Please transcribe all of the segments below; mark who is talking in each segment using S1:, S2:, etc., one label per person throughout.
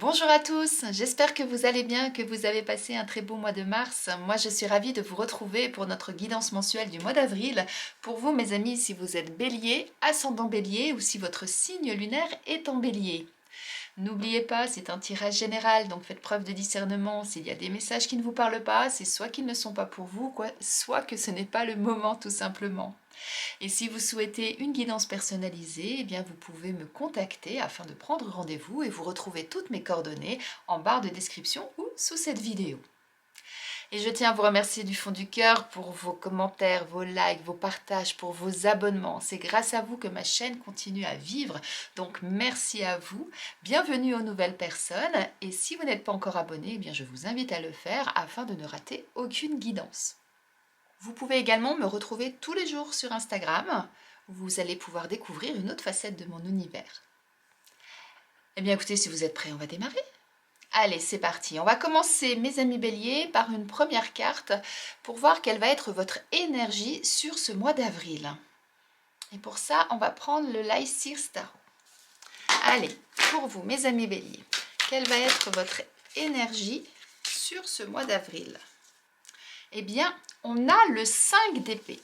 S1: Bonjour à tous, j'espère que vous allez bien, que vous avez passé un très beau mois de mars. Moi je suis ravie de vous retrouver pour notre guidance mensuelle du mois d'avril. Pour vous mes amis, si vous êtes bélier, ascendant bélier ou si votre signe lunaire est en bélier. N'oubliez pas, c'est un tirage général, donc faites preuve de discernement. S'il y a des messages qui ne vous parlent pas, c'est soit qu'ils ne sont pas pour vous, soit que ce n'est pas le moment tout simplement. Et si vous souhaitez une guidance personnalisée, eh bien vous pouvez me contacter afin de prendre rendez-vous et vous retrouvez toutes mes coordonnées en barre de description ou sous cette vidéo. Et je tiens à vous remercier du fond du cœur pour vos commentaires, vos likes, vos partages, pour vos abonnements. C'est grâce à vous que ma chaîne continue à vivre. Donc merci à vous. Bienvenue aux nouvelles personnes. Et si vous n'êtes pas encore abonné, eh bien je vous invite à le faire afin de ne rater aucune guidance. Vous pouvez également me retrouver tous les jours sur Instagram, où vous allez pouvoir découvrir une autre facette de mon univers. Eh bien écoutez, si vous êtes prêts, on va démarrer. Allez, c'est parti. On va commencer, mes amis béliers, par une première carte pour voir quelle va être votre énergie sur ce mois d'avril. Et pour ça, on va prendre le Lycir Tarot. Allez, pour vous, mes amis béliers, quelle va être votre énergie sur ce mois d'avril? Eh bien, on a le 5 d'épée.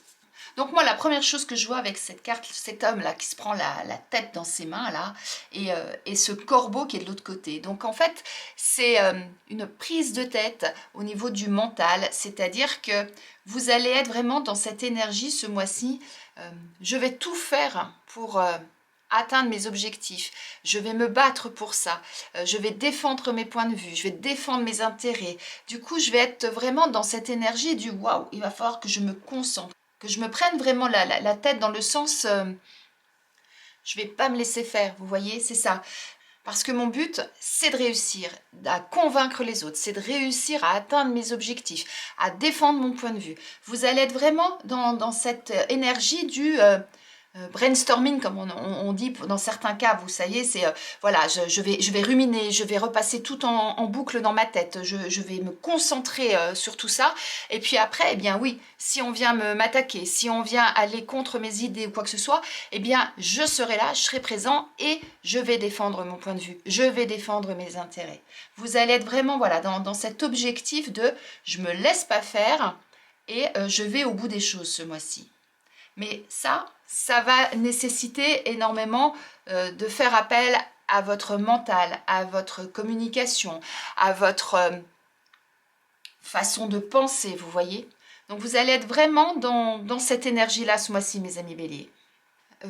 S1: Donc moi, la première chose que je vois avec cette carte, cet homme-là qui se prend la tête dans ses mains, là, et ce corbeau qui est de l'autre côté. Donc en fait, c'est une prise de tête au niveau du mental, c'est-à-dire que vous allez être vraiment dans cette énergie ce mois-ci. Je vais tout faire pour atteindre mes objectifs, je vais me battre pour ça, je vais défendre mes points de vue, je vais défendre mes intérêts. Du coup, je vais être vraiment dans cette énergie du waouh, il va falloir que je me concentre, que je me prenne vraiment la tête dans le sens je vais pas me laisser faire, vous voyez, c'est ça. Parce que mon but, c'est de réussir à convaincre les autres, c'est de réussir à atteindre mes objectifs, à défendre mon point de vue. Vous allez être vraiment dans cette énergie du brainstorming, comme on dit dans certains cas, vous savez, c'est voilà, je vais ruminer, je vais repasser tout en boucle dans ma tête, je vais me concentrer sur tout ça, et puis après, eh bien oui, si on vient m'attaquer, si on vient aller contre mes idées ou quoi que ce soit, eh bien je serai là, je serai présent et je vais défendre mon point de vue, je vais défendre mes intérêts. Vous allez être vraiment voilà, dans cet objectif de je me laisse pas faire et je vais au bout des choses ce mois-ci. Mais ça va nécessiter énormément de faire appel à votre mental, à votre communication, à votre façon de penser, vous voyez. Donc vous allez être vraiment dans cette énergie-là ce mois-ci, mes amis béliers.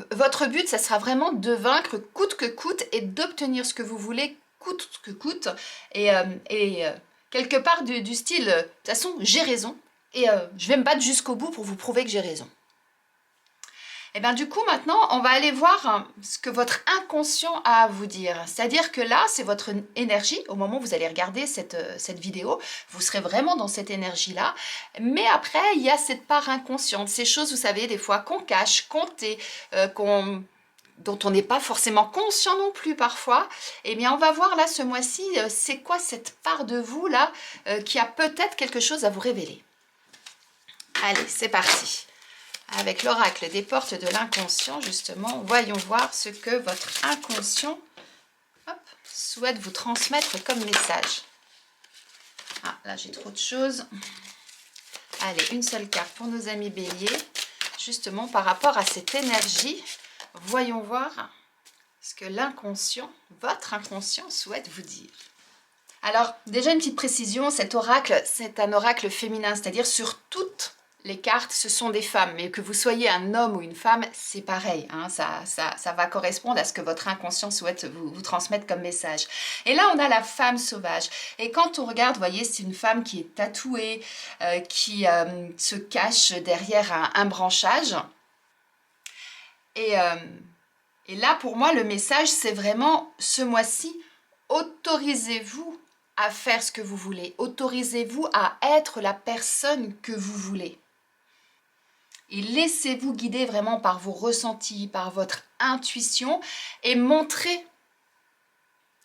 S1: Votre but, ça sera vraiment de vaincre coûte que coûte et d'obtenir ce que vous voulez coûte que coûte. Et quelque part du style, de toute façon, j'ai raison et je vais me battre jusqu'au bout pour vous prouver que j'ai raison. Et bien du coup maintenant on va aller voir ce que votre inconscient a à vous dire. C'est-à-dire que là c'est votre énergie, au moment où vous allez regarder cette vidéo, vous serez vraiment dans cette énergie-là. Mais après il y a cette part inconsciente, ces choses vous savez des fois qu'on cache, qu'on tait, dont on n'est pas forcément conscient non plus parfois. Eh bien on va voir là ce mois-ci c'est quoi cette part de vous là qui a peut-être quelque chose à vous révéler. Allez c'est parti. Avec l'oracle des portes de l'inconscient, justement, voyons voir ce que votre inconscient souhaite vous transmettre comme message. Ah, là j'ai trop de choses. Allez, une seule carte pour nos amis béliers, justement par rapport à cette énergie. Voyons voir ce que l'inconscient, votre inconscient souhaite vous dire. Alors, déjà une petite précision, cet oracle, c'est un oracle féminin, c'est-à-dire sur toutes les cartes, ce sont des femmes, mais que vous soyez un homme ou une femme, c'est pareil, hein, ça va correspondre à ce que votre inconscient souhaite vous transmettre comme message. Et là, on a la femme sauvage. Et quand on regarde, vous voyez, c'est une femme qui est tatouée, qui se cache derrière un branchage. Et là, pour moi, le message, c'est vraiment, ce mois-ci, autorisez-vous à faire ce que vous voulez. Autorisez-vous à être la personne que vous voulez. Et laissez-vous guider vraiment par vos ressentis, par votre intuition et montrez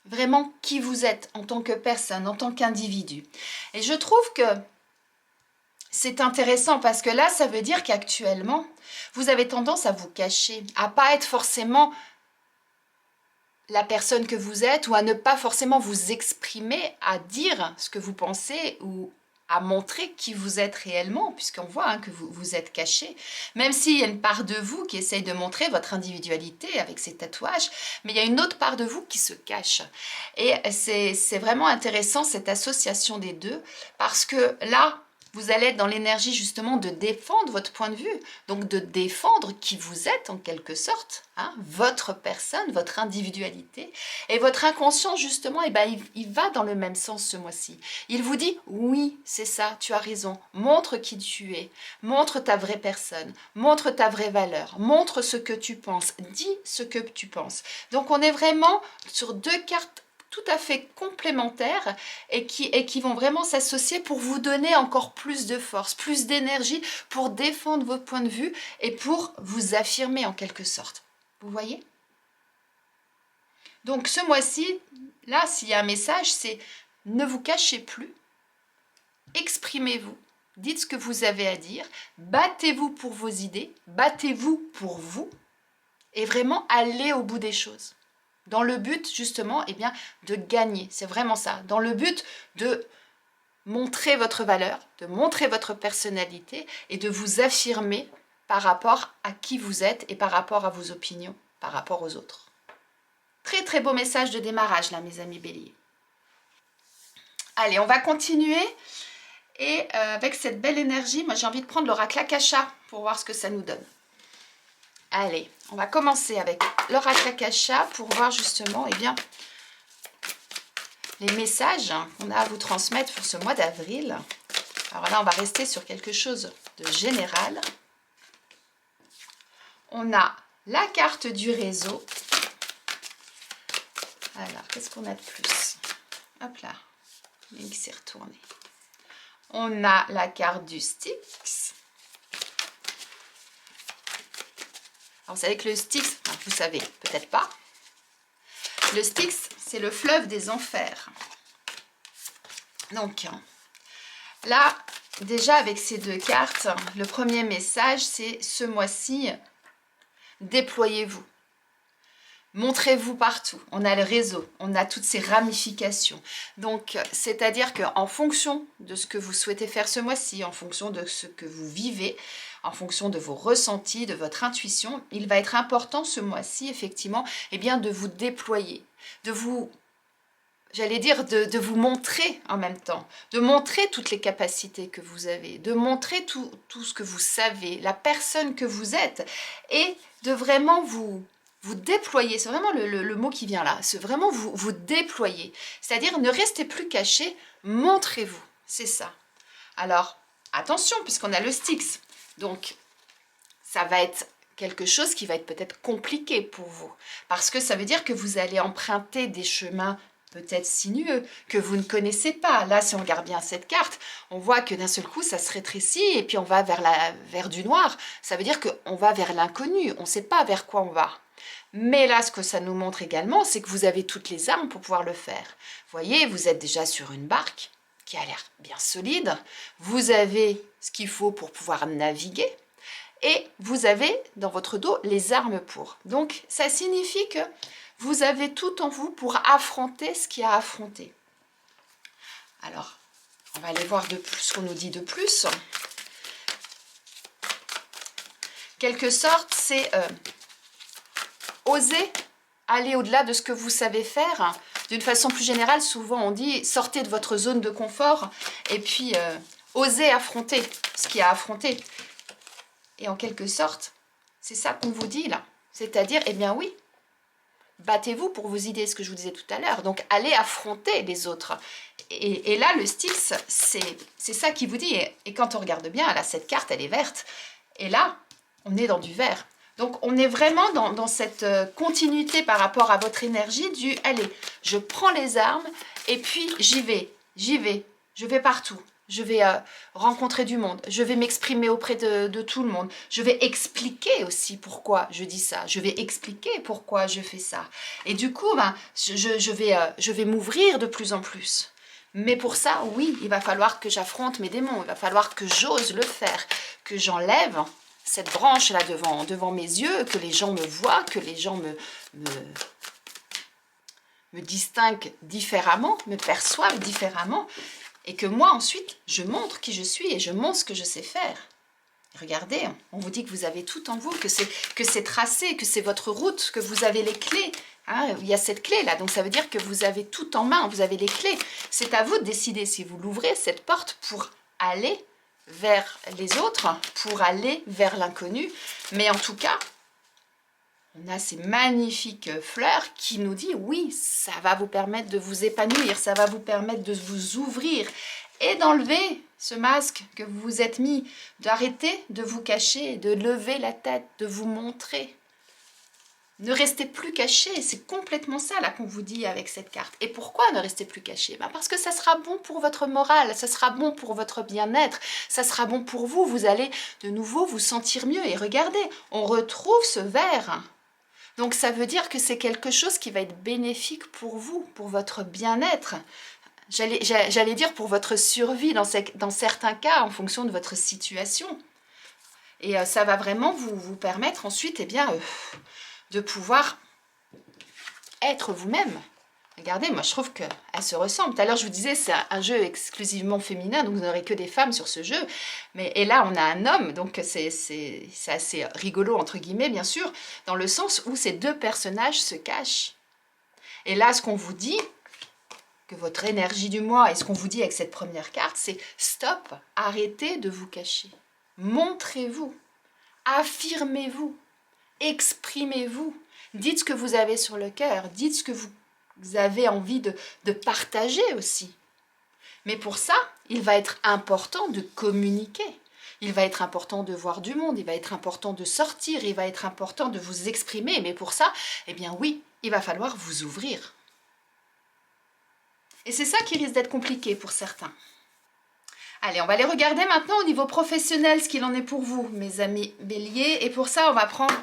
S1: vraiment qui vous êtes en tant que personne, en tant qu'individu. Et je trouve que c'est intéressant parce que là, ça veut dire qu'actuellement, vous avez tendance à vous cacher, à pas être forcément la personne que vous êtes ou à ne pas forcément vous exprimer, à dire ce que vous pensez ou à montrer qui vous êtes réellement, puisqu'on voit que vous êtes caché, même s'il y a une part de vous qui essaye de montrer votre individualité avec ses tatouages, mais il y a une autre part de vous qui se cache. Et c'est vraiment intéressant cette association des deux, parce que là, vous allez être dans l'énergie justement de défendre votre point de vue, donc de défendre qui vous êtes en quelque sorte, votre personne, votre individualité. Et votre inconscient justement, il va dans le même sens ce mois-ci. Il vous dit, oui, c'est ça, tu as raison, montre qui tu es, montre ta vraie personne, montre ta vraie valeur, montre ce que tu penses, dis ce que tu penses. Donc on est vraiment sur deux cartes tout à fait complémentaires et qui vont vraiment s'associer pour vous donner encore plus de force, plus d'énergie pour défendre votre point de vue et pour vous affirmer en quelque sorte. Vous voyez? Donc ce mois-ci, là, s'il y a un message, c'est ne vous cachez plus, exprimez-vous, dites ce que vous avez à dire, battez-vous pour vos idées, battez-vous pour vous et vraiment allez au bout des choses. Dans le but, justement, de gagner. C'est vraiment ça. Dans le but de montrer votre valeur, de montrer votre personnalité et de vous affirmer par rapport à qui vous êtes et par rapport à vos opinions, par rapport aux autres. Très, très beau message de démarrage, là, mes amis béliers. Allez, on va continuer. Et avec cette belle énergie, moi, j'ai envie de prendre l'oracle Akasha pour voir ce que ça nous donne. Allez, on va commencer avec l'oracle Akasha pour voir justement les messages qu'on a à vous transmettre pour ce mois d'avril. Alors là, on va rester sur quelque chose de général. On a la carte du réseau. Alors, qu'est-ce qu'on a de plus? Hop là, il s'est retourné. On a la carte du Styx. Alors, vous savez que le Styx, vous savez peut-être pas, le Styx, c'est le fleuve des enfers. Donc, là, déjà avec ces deux cartes, le premier message, c'est ce mois-ci, déployez-vous. Montrez-vous partout. On a le réseau, on a toutes ces ramifications. Donc, c'est-à-dire qu'en fonction de ce que vous souhaitez faire ce mois-ci, en fonction de ce que vous vivez, en fonction de vos ressentis, de votre intuition, il va être important ce mois-ci, effectivement, de vous déployer, de vous, de vous montrer en même temps, de montrer toutes les capacités que vous avez, de montrer tout ce que vous savez, la personne que vous êtes, et de vraiment vous déployer, c'est vraiment le mot qui vient là, c'est vraiment vous déployer, c'est-à-dire ne restez plus caché, montrez-vous, c'est ça. Alors, attention, puisqu'on a le Styx, donc ça va être quelque chose qui va être peut-être compliqué pour vous, parce que ça veut dire que vous allez emprunter des chemins peut-être sinueux, que vous ne connaissez pas. Là, si on regarde bien cette carte, on voit que d'un seul coup, ça se rétrécit et puis on va vers du noir. Ça veut dire qu'on va vers l'inconnu, on ne sait pas vers quoi on va. Mais là, ce que ça nous montre également, c'est que vous avez toutes les armes pour pouvoir le faire. Vous voyez, vous êtes déjà sur une barque qui a l'air bien solide. Vous avez ce qu'il faut pour pouvoir naviguer. Et vous avez dans votre dos les armes pour. Donc, ça signifie que vous avez tout en vous pour affronter ce qu'il y a à affronter. Alors, on va aller voir de plus ce qu'on nous dit de plus. Quelque sorte, c'est oser aller au-delà de ce que vous savez faire. D'une façon plus générale, souvent on dit sortez de votre zone de confort et puis osez affronter ce qu'il y a à affronter. Et en quelque sorte, c'est ça qu'on vous dit là. C'est-à-dire, oui, battez-vous pour vos idées, ce que je vous disais tout à l'heure. Donc, allez affronter les autres. Et là, le Styx, c'est ça qui vous dit. Et quand on regarde bien, là, cette carte, elle est verte. Et là, on est dans du vert. Donc, on est vraiment dans cette continuité par rapport à votre énergie du « Allez, je prends les armes et puis j'y vais, je vais partout. Je vais rencontrer du monde, je vais m'exprimer auprès de tout le monde, je vais expliquer aussi pourquoi je dis ça, je vais expliquer pourquoi je fais ça. Et du coup, je vais m'ouvrir de plus en plus. Mais pour ça, oui, il va falloir que j'affronte mes démons, il va falloir que j'ose le faire, que j'enlève cette branche-là devant mes yeux, que les gens me voient, que les gens me distinguent différemment, me perçoivent différemment, et que moi ensuite, je montre qui je suis et je montre ce que je sais faire. Regardez, on vous dit que vous avez tout en vous, que c'est tracé, que c'est votre route, que vous avez les clés. Hein, il y a cette clé-là, donc ça veut dire que vous avez tout en main, vous avez les clés. C'est à vous de décider si vous l'ouvrez, cette porte, pour aller vers les autres, pour aller vers l'inconnu. Mais en tout cas, on a ces magnifiques fleurs qui nous disent oui, ça va vous permettre de vous épanouir, ça va vous permettre de vous ouvrir et d'enlever ce masque que vous vous êtes mis, d'arrêter de vous cacher, de lever la tête, de vous montrer. Ne restez plus caché, c'est complètement ça là qu'on vous dit avec cette carte. Et pourquoi ne restez plus caché? Parce que ça sera bon pour votre morale, ça sera bon pour votre bien-être, ça sera bon pour vous, vous allez de nouveau vous sentir mieux. Et regardez, on retrouve ce vert. Donc ça veut dire que c'est quelque chose qui va être bénéfique pour vous, pour votre bien-être. J'allais dire pour votre survie dans certains cas en fonction de votre situation. Et ça va vraiment vous permettre ensuite de pouvoir être vous-même. Regardez, moi je trouve qu'elles se ressemblent. Tout à l'heure je vous disais c'est un jeu exclusivement féminin, donc vous n'aurez que des femmes sur ce jeu. Et là on a un homme, donc c'est assez rigolo entre guillemets bien sûr, dans le sens où ces deux personnages se cachent. Et là ce qu'on vous dit, que votre énergie du mois et ce qu'on vous dit avec cette première carte, c'est stop, arrêtez de vous cacher. Montrez-vous, affirmez-vous, exprimez-vous, dites ce que vous avez sur le cœur, dites ce que vous avez envie de partager aussi. Mais pour ça, il va être important de communiquer. Il va être important de voir du monde, il va être important de sortir, il va être important de vous exprimer. Mais pour ça, eh bien oui, il va falloir vous ouvrir. Et c'est ça qui risque d'être compliqué pour certains. Allez, on va aller regarder maintenant au niveau professionnel ce qu'il en est pour vous, mes amis béliers. Et pour ça, on va prendre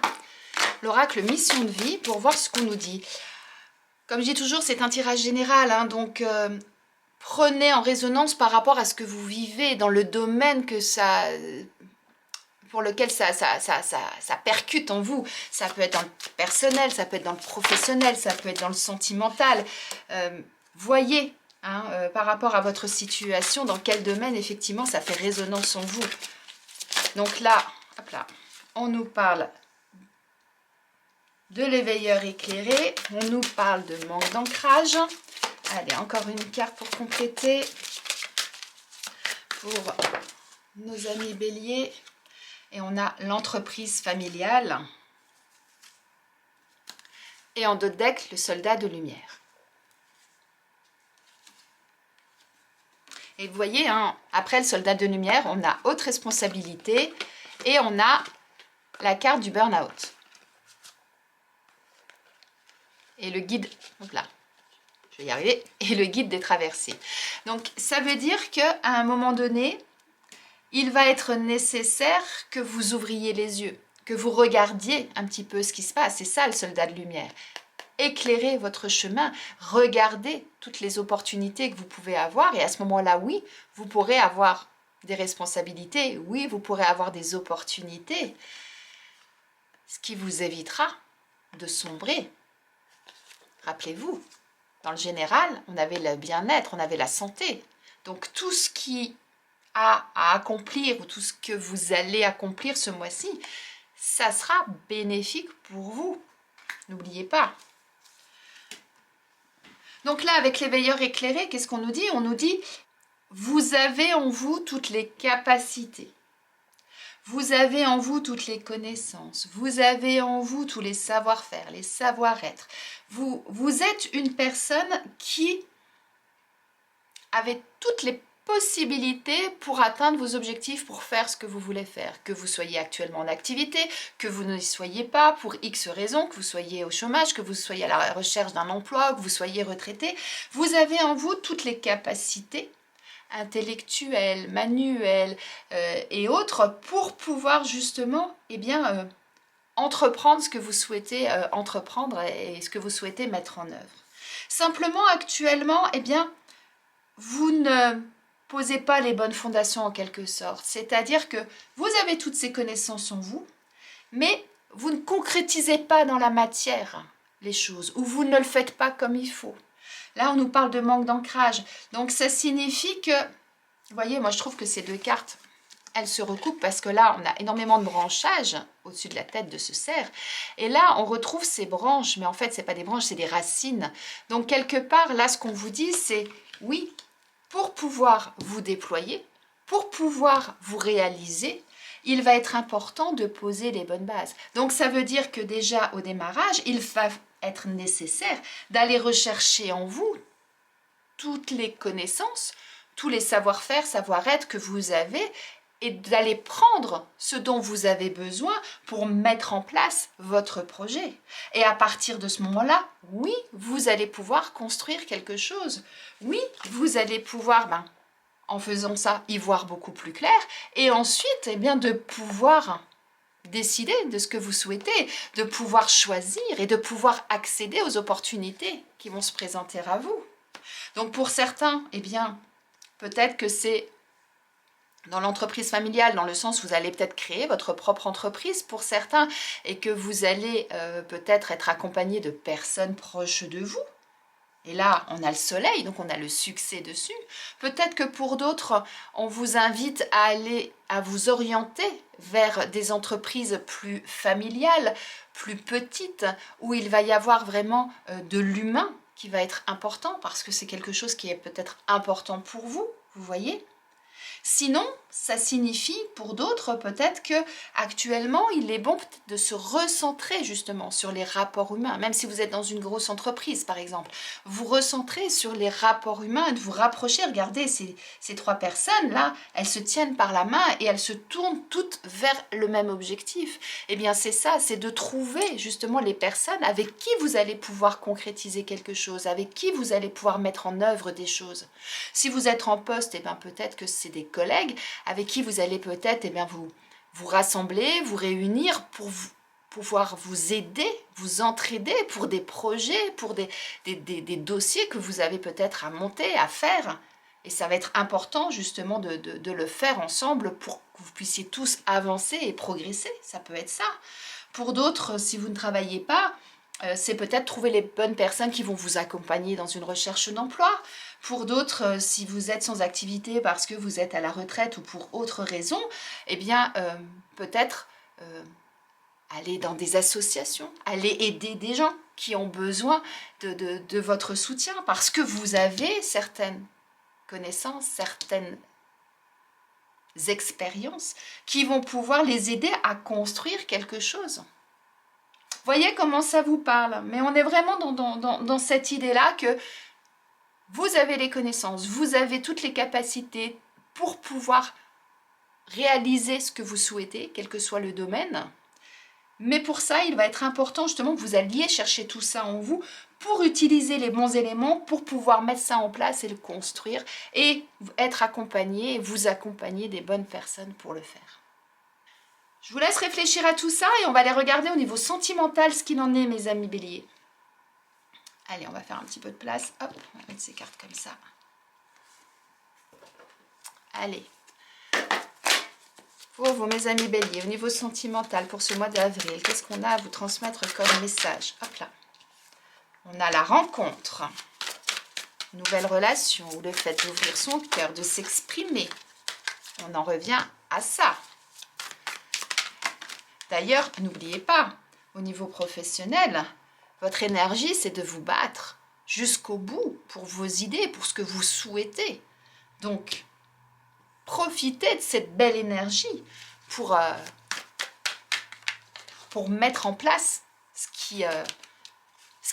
S1: l'oracle mission de vie pour voir ce qu'on nous dit. Comme je dis toujours, c'est un tirage général, hein, donc prenez en résonance par rapport à ce que vous vivez dans le domaine pour lequel ça percute en vous. Ça peut être dans le personnel, ça peut être dans le professionnel, ça peut être dans le sentimental. Voyez par rapport à votre situation, dans quel domaine effectivement ça fait résonance en vous. Donc là, hop là, on nous parle de l'éveilleur éclairé, on nous parle de manque d'ancrage. Allez, encore une carte pour compléter pour nos amis béliers. Et on a l'entreprise familiale. Et en dos de deck, le soldat de lumière. Et vous voyez, hein, après le soldat de lumière, on a haute responsabilité et on a la carte du burn-out. Et le guide, donc là, je vais y arriver, et le guide des traversées. Donc ça veut dire qu'à un moment donné, il va être nécessaire que vous ouvriez les yeux, que vous regardiez un petit peu ce qui se passe. C'est ça le soldat de lumière. Éclairez votre chemin, regardez toutes les opportunités que vous pouvez avoir et à ce moment-là, oui, vous pourrez avoir des responsabilités, oui, vous pourrez avoir des opportunités, ce qui vous évitera de sombrer. Rappelez-vous, dans le général, on avait le bien-être, on avait la santé. Donc tout ce qui a à accomplir ou tout ce que vous allez accomplir ce mois-ci, ça sera bénéfique pour vous. N'oubliez pas. Donc là, avec l'éveilleur éclairé, qu'est-ce qu'on nous dit? On nous dit, vous avez en vous toutes les capacités. Vous avez en vous toutes les connaissances. Vous avez en vous tous les savoir-faire, les savoir-être. Vous êtes une personne qui avait toutes les possibilités pour atteindre vos objectifs, pour faire ce que vous voulez faire. Que vous soyez actuellement en activité, que vous ne soyez pas pour X raisons, que vous soyez au chômage, que vous soyez à la recherche d'un emploi, que vous soyez retraité. Vous avez en vous toutes les capacités intellectuelles, manuelles et autres pour pouvoir justement entreprendre ce que vous souhaitez entreprendre et ce que vous souhaitez mettre en œuvre. Simplement actuellement, vous ne posez pas les bonnes fondations en quelque sorte. C'est-à-dire que vous avez toutes ces connaissances en vous, mais vous ne concrétisez pas dans la matière les choses, ou vous ne le faites pas comme il faut. Là, on nous parle de manque d'ancrage. Donc, ça signifie que, vous voyez, moi, je trouve que ces deux cartes, elles se recoupent parce que là, on a énormément de branchages au-dessus de la tête de ce cerf. Et là, on retrouve ces branches, mais en fait, ce n'est pas des branches, c'est des racines. Donc, quelque part, là, ce qu'on vous dit, c'est, oui, pour pouvoir vous déployer, pour pouvoir vous réaliser, il va être important de poser les bonnes bases. Donc, ça veut dire que déjà, au démarrage, il va être nécessaire d'aller rechercher en vous toutes les connaissances, tous les savoir-faire, savoir-être que vous avez et d'aller prendre ce dont vous avez besoin pour mettre en place votre projet. Et à partir de ce moment-là, oui, vous allez pouvoir construire quelque chose. Oui, vous allez pouvoir, en faisant ça, y voir beaucoup plus clair. Et ensuite, eh bien, de pouvoir décider de ce que vous souhaitez, de pouvoir choisir et de pouvoir accéder aux opportunités qui vont se présenter à vous. Donc pour certains, eh bien, peut-être que c'est dans l'entreprise familiale, dans le sens où vous allez peut-être créer votre propre entreprise pour certains et que vous allez peut-être être accompagné de personnes proches de vous. Et là, on a le soleil, donc on a le succès dessus. Peut-être que pour d'autres, on vous invite à aller, à vous orienter vers des entreprises plus familiales, plus petites, où il va y avoir vraiment de l'humain qui va être important, parce que c'est quelque chose qui est peut-être important pour vous, vous voyez ? Sinon, ça signifie pour d'autres peut-être que actuellement il est bon peut-être de se recentrer justement sur les rapports humains, même si vous êtes dans une grosse entreprise par exemple. Vous recentrer sur les rapports humains et de vous rapprocher. Regardez, ces trois personnes-là, elles se tiennent par la main et elles se tournent toutes vers le même objectif. Eh bien c'est ça, c'est de trouver justement les personnes avec qui vous allez pouvoir concrétiser quelque chose, avec qui vous allez pouvoir mettre en œuvre des choses. Si vous êtes en poste, eh bien peut-être que c'est des collègues avec qui vous allez peut-être vous rassembler, vous réunir pour pouvoir vous aider, vous entraider pour des projets, pour des dossiers que vous avez peut-être à monter, à faire. Et ça va être important justement de le faire ensemble pour que vous puissiez tous avancer et progresser. Ça peut être ça. Pour d'autres, si vous ne travaillez pas, c'est peut-être trouver les bonnes personnes qui vont vous accompagner dans une recherche d'emploi. Pour d'autres, si vous êtes sans activité parce que vous êtes à la retraite ou pour autre raison, eh bien, peut-être aller dans des associations, aller aider des gens qui ont besoin de votre soutien parce que vous avez certaines connaissances, certaines expériences qui vont pouvoir les aider à construire quelque chose. Voyez comment ça vous parle, mais on est vraiment dans cette idée-là que vous avez les connaissances, vous avez toutes les capacités pour pouvoir réaliser ce que vous souhaitez, quel que soit le domaine. Mais pour ça, il va être important justement que vous alliez chercher tout ça en vous pour utiliser les bons éléments, pour pouvoir mettre ça en place et le construire et être accompagné, vous accompagner des bonnes personnes pour le faire. Je vous laisse réfléchir à tout ça et on va aller regarder au niveau sentimental ce qu'il en est, mes amis béliers. Allez, on va faire un petit peu de place. Hop, on va mettre ces cartes comme ça. Allez. Pour vous, mes amis béliers, au niveau sentimental pour ce mois d'avril, qu'est-ce qu'on a à vous transmettre comme message? Hop là. On a la rencontre, nouvelle relation, ou le fait d'ouvrir son cœur, de s'exprimer. On en revient à ça. D'ailleurs, n'oubliez pas, au niveau professionnel, votre énergie, c'est de vous battre jusqu'au bout pour vos idées, pour ce que vous souhaitez. Donc, profitez de cette belle énergie pour mettre en place ce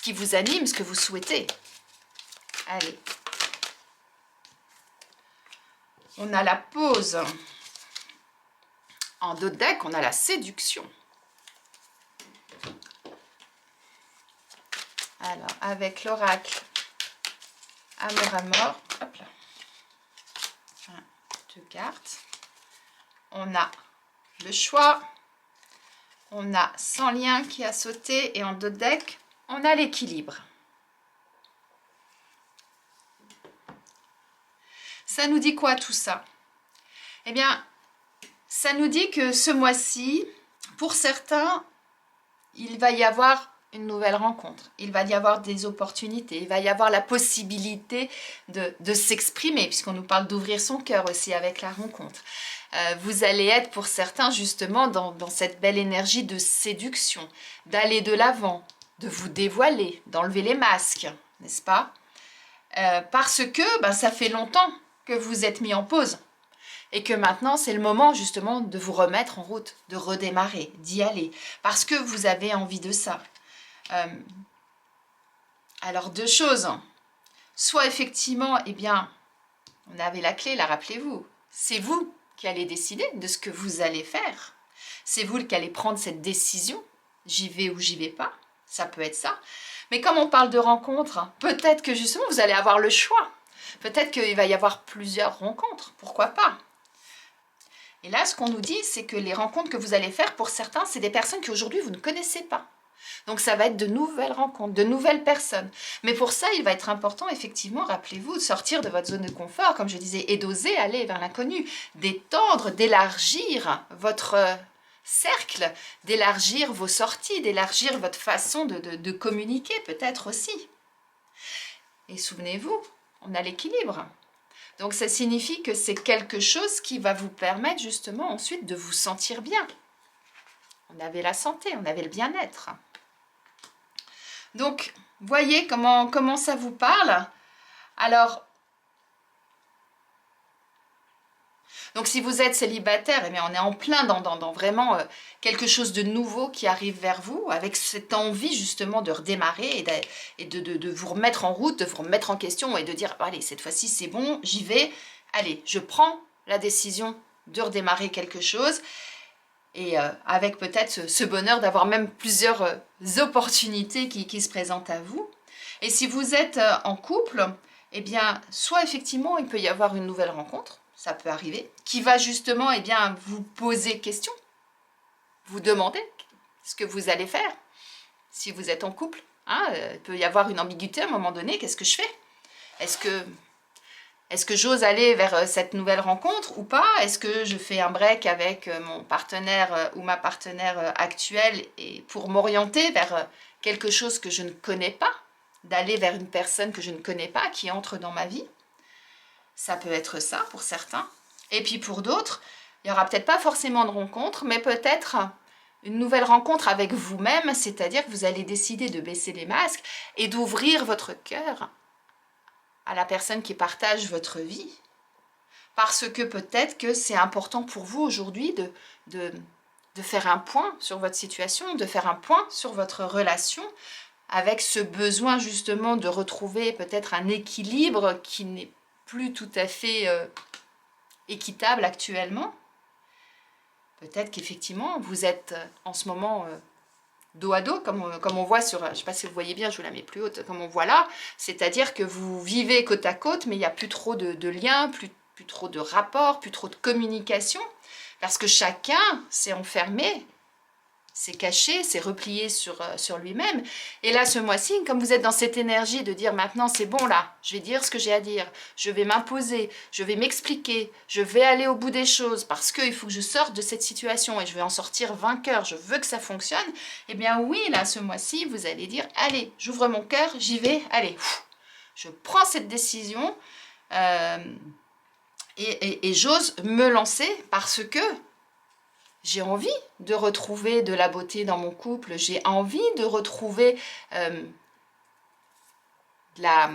S1: qui vous anime, ce que vous souhaitez. Allez. On a la pause. En dos de deck, on a la séduction. Alors, avec l'oracle Amour à mort, hop là. 2 cartes. On a le choix. On a sans lien qui a sauté. Et en dos de deck, on a l'équilibre. Ça nous dit quoi tout ça? Eh bien, ça nous dit que ce mois-ci, pour certains, il va y avoir une nouvelle rencontre. Il va y avoir des opportunités, il va y avoir la possibilité de s'exprimer, puisqu'on nous parle d'ouvrir son cœur aussi avec la rencontre. Vous allez être pour certains justement dans cette belle énergie de séduction, d'aller de l'avant, de vous dévoiler, d'enlever les masques, n'est-ce pas? Parce que ça fait longtemps que vous êtes mis en pause et que maintenant c'est le moment justement de vous remettre en route, de redémarrer, d'y aller, parce que vous avez envie de ça. Alors deux choses, soit effectivement, eh bien, on avait la clé, là, rappelez-vous, c'est vous qui allez décider de ce que vous allez faire, c'est vous qui allez prendre cette décision, j'y vais ou j'y vais pas, ça peut être ça, mais comme on parle de rencontres, peut-être que justement vous allez avoir le choix, peut-être qu'il va y avoir plusieurs rencontres, pourquoi pas. Et là, ce qu'on nous dit, c'est que les rencontres que vous allez faire, pour certains, c'est des personnes qu'aujourd'hui vous ne connaissez pas. Donc ça va être de nouvelles rencontres, de nouvelles personnes. Mais pour ça, il va être important, effectivement, rappelez-vous, de sortir de votre zone de confort, comme je disais, et d'oser aller vers l'inconnu, d'étendre, d'élargir votre cercle, d'élargir vos sorties, d'élargir votre façon de communiquer, peut-être aussi. Et souvenez-vous, on a l'équilibre. Donc ça signifie que c'est quelque chose qui va vous permettre justement ensuite de vous sentir bien. On avait la santé, on avait le bien-être. Donc, voyez comment ça vous parle. Alors, donc si vous êtes célibataire, eh bien on est en plein dans vraiment quelque chose de nouveau qui arrive vers vous, avec cette envie justement de redémarrer et de vous remettre en route, de vous remettre en question et de dire, allez, cette fois-ci c'est bon, j'y vais, allez, je prends la décision de redémarrer quelque chose. Et avec peut-être ce bonheur d'avoir même plusieurs opportunités qui se présentent à vous. Et si vous êtes en couple, eh bien, soit effectivement, il peut y avoir une nouvelle rencontre, ça peut arriver, qui va justement eh bien, vous poser question, vous demander ce que vous allez faire si vous êtes en couple. Il peut y avoir une ambiguïté à un moment donné, qu'est-ce que je fais? Est-ce que j'ose aller vers cette nouvelle rencontre ou pas? Est-ce que je fais un break avec mon partenaire ou ma partenaire actuelle et pour m'orienter vers quelque chose que je ne connais pas, d'aller vers une personne que je ne connais pas, qui entre dans ma vie? Ça peut être ça pour certains. Et puis pour d'autres, il n'y aura peut-être pas forcément de rencontre, mais peut-être une nouvelle rencontre avec vous-même, c'est-à-dire que vous allez décider de baisser les masques et d'ouvrir votre cœur à la personne qui partage votre vie, parce que peut-être que c'est important pour vous aujourd'hui de faire un point sur votre situation, de faire un point sur votre relation, avec ce besoin justement de retrouver peut-être un équilibre qui n'est plus tout à fait équitable actuellement. Peut-être qu'effectivement, vous êtes en ce moment dos à dos, comme on voit sur, je ne sais pas si vous voyez bien, je vous la mets plus haute, comme on voit là, c'est-à-dire que vous vivez côte à côte, mais il n'y a plus trop de liens, plus trop de rapports, plus trop de communication, parce que chacun s'est enfermé, s'est caché, s'est replié sur lui-même. Et là, ce mois-ci, comme vous êtes dans cette énergie de dire maintenant c'est bon là, je vais dire ce que j'ai à dire, je vais m'imposer, je vais m'expliquer, je vais aller au bout des choses parce qu'il faut que je sorte de cette situation et je vais en sortir vainqueur, je veux que ça fonctionne. Eh bien oui, là, ce mois-ci, vous allez dire allez, j'ouvre mon cœur, j'y vais, allez, je prends cette décision et j'ose me lancer parce que j'ai envie de retrouver de la beauté dans mon couple, j'ai envie de retrouver la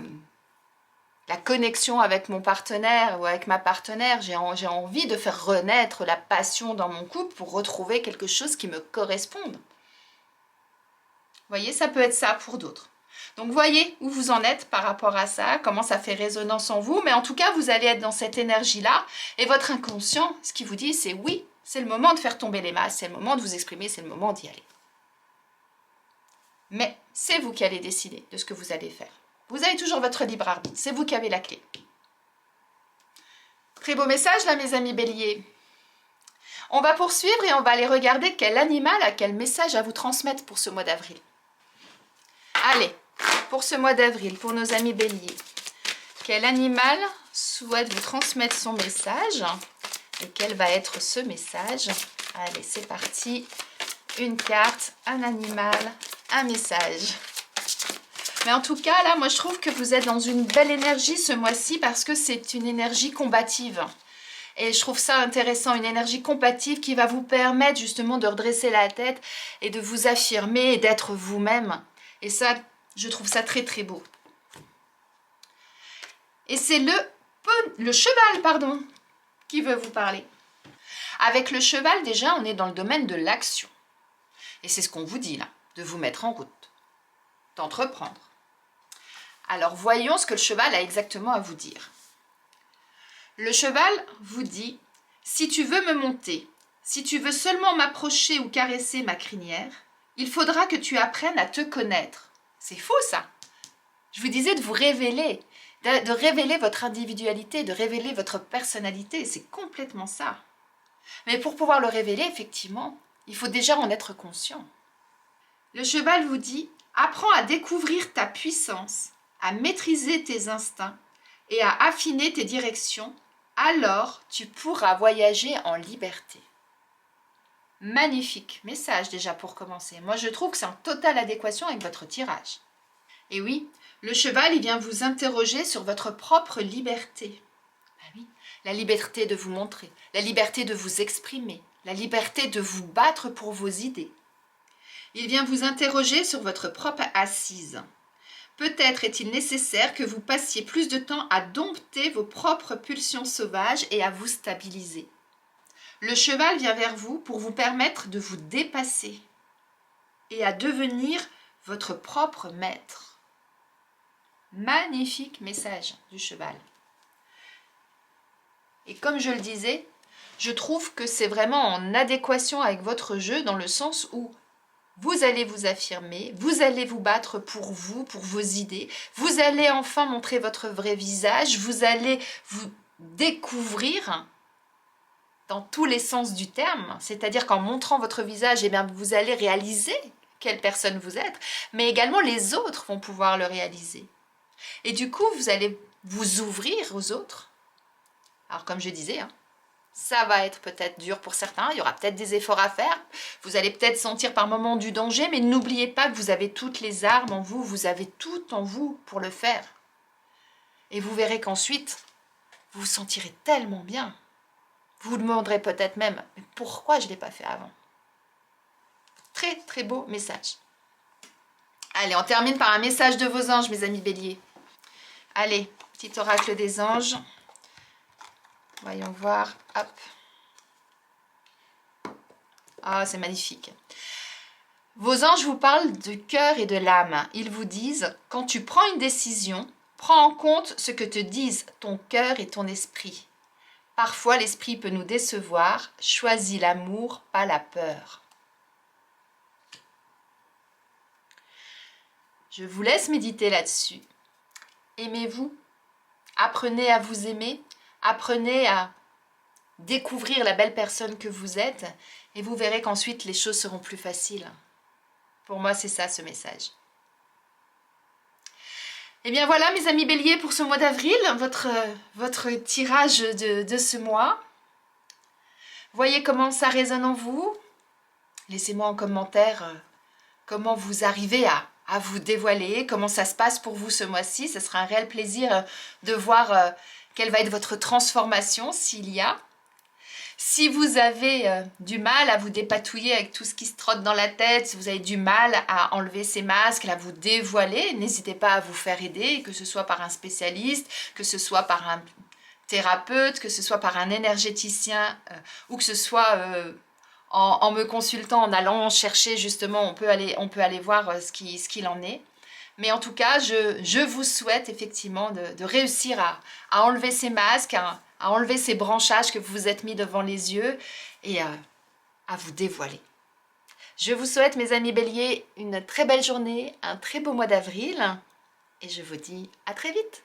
S1: connexion avec mon partenaire ou avec ma partenaire, j'ai envie de faire renaître la passion dans mon couple pour retrouver quelque chose qui me corresponde. Vous voyez, ça peut être ça pour d'autres. Donc voyez où vous en êtes par rapport à ça, comment ça fait résonance en vous, mais en tout cas, vous allez être dans cette énergie-là, et votre inconscient, ce qui vous dit, c'est oui, c'est le moment de faire tomber les masques, c'est le moment de vous exprimer, c'est le moment d'y aller. Mais c'est vous qui allez décider de ce que vous allez faire. Vous avez toujours votre libre arbitre, c'est vous qui avez la clé. Très beau message là, mes amis béliers. On va poursuivre et on va aller regarder quel animal a quel message à vous transmettre pour ce mois d'avril. Allez, pour ce mois d'avril, pour nos amis béliers, quel animal souhaite vous transmettre son message? Et quel va être ce message? Allez, c'est parti. Une carte, un animal, un message. Mais en tout cas, là, moi, je trouve que vous êtes dans une belle énergie ce mois-ci parce que c'est une énergie combative. Et je trouve ça intéressant, une énergie combative qui va vous permettre justement de redresser la tête et de vous affirmer et d'être vous-même. Et ça, je trouve ça très très beau. Et c'est le cheval, pardon, qui veut vous parler. Avec le cheval, déjà, on est dans le domaine de l'action. Et c'est ce qu'on vous dit là, de vous mettre en route, d'entreprendre. Alors voyons ce que le cheval a exactement à vous dire. Le cheval vous dit, si tu veux me monter, si tu veux seulement m'approcher ou caresser ma crinière, il faudra que tu apprennes à te connaître. C'est faux ça. Je vous disais de vous révéler, de révéler votre individualité, de révéler votre personnalité. C'est complètement ça. Mais pour pouvoir le révéler, effectivement, il faut déjà en être conscient. Le cheval vous dit, apprends à découvrir ta puissance, à maîtriser tes instincts et à affiner tes directions, alors tu pourras voyager en liberté. Magnifique message déjà pour commencer. Moi je trouve que c'est en totale adéquation avec votre tirage. Et oui, le cheval il vient vous interroger sur votre propre liberté. Ben oui, la liberté de vous montrer, la liberté de vous exprimer, la liberté de vous battre pour vos idées. Il vient vous interroger sur votre propre assise. Peut-être est-il nécessaire que vous passiez plus de temps à dompter vos propres pulsions sauvages et à vous stabiliser. Le cheval vient vers vous pour vous permettre de vous dépasser et à devenir votre propre maître. Magnifique message du cheval. Et comme je le disais, je trouve que c'est vraiment en adéquation avec votre jeu dans le sens où vous allez vous affirmer, vous allez vous battre pour vous, pour vos idées, vous allez enfin montrer votre vrai visage, vous allez vous découvrir dans tous les sens du terme, c'est-à-dire qu'en montrant votre visage, eh bien, vous allez réaliser quelle personne vous êtes, mais également les autres vont pouvoir le réaliser. Et du coup, vous allez vous ouvrir aux autres. Alors comme je disais, ça va être peut-être dur pour certains, il y aura peut-être des efforts à faire, vous allez peut-être sentir par moments du danger, mais n'oubliez pas que vous avez toutes les armes en vous, vous avez tout en vous pour le faire. Et vous verrez qu'ensuite, vous vous sentirez tellement bien. Vous vous demanderez peut-être même, mais pourquoi je ne l'ai pas fait avant? Très très beau message. Allez, on termine par un message de vos anges, mes amis béliers. Allez, petit oracle des anges. Voyons voir, hop. Ah, c'est magnifique. Vos anges vous parlent du cœur et de l'âme. Ils vous disent, quand tu prends une décision, prends en compte ce que te disent ton cœur et ton esprit. Parfois, l'esprit peut nous décevoir. Choisis l'amour, pas la peur. Je vous laisse méditer là-dessus. Aimez-vous. Apprenez à vous aimer. Apprenez à découvrir la belle personne que vous êtes et vous verrez qu'ensuite les choses seront plus faciles. Pour moi, c'est ça ce message. Et bien voilà mes amis béliers pour ce mois d'avril, votre tirage de ce mois. Voyez comment ça résonne en vous. Laissez-moi en commentaire comment vous arrivez à vous dévoiler, comment ça se passe pour vous ce mois-ci. Ce sera un réel plaisir de voir quelle va être votre transformation s'il y a. Si vous avez du mal à vous dépatouiller avec tout ce qui se trotte dans la tête, si vous avez du mal à enlever ces masques, à vous dévoiler, n'hésitez pas à vous faire aider, que ce soit par un spécialiste, que ce soit par un thérapeute, que ce soit par un énergéticien ou que ce soit en me consultant, en allant chercher justement, on peut aller voir ce qu'il en est. Mais en tout cas, je vous souhaite effectivement de réussir à enlever ces masques, à enlever ces branchages que vous vous êtes mis devant les yeux et à vous dévoiler. Je vous souhaite, mes amis béliers, une très belle journée, un très beau mois d'avril et je vous dis à très vite.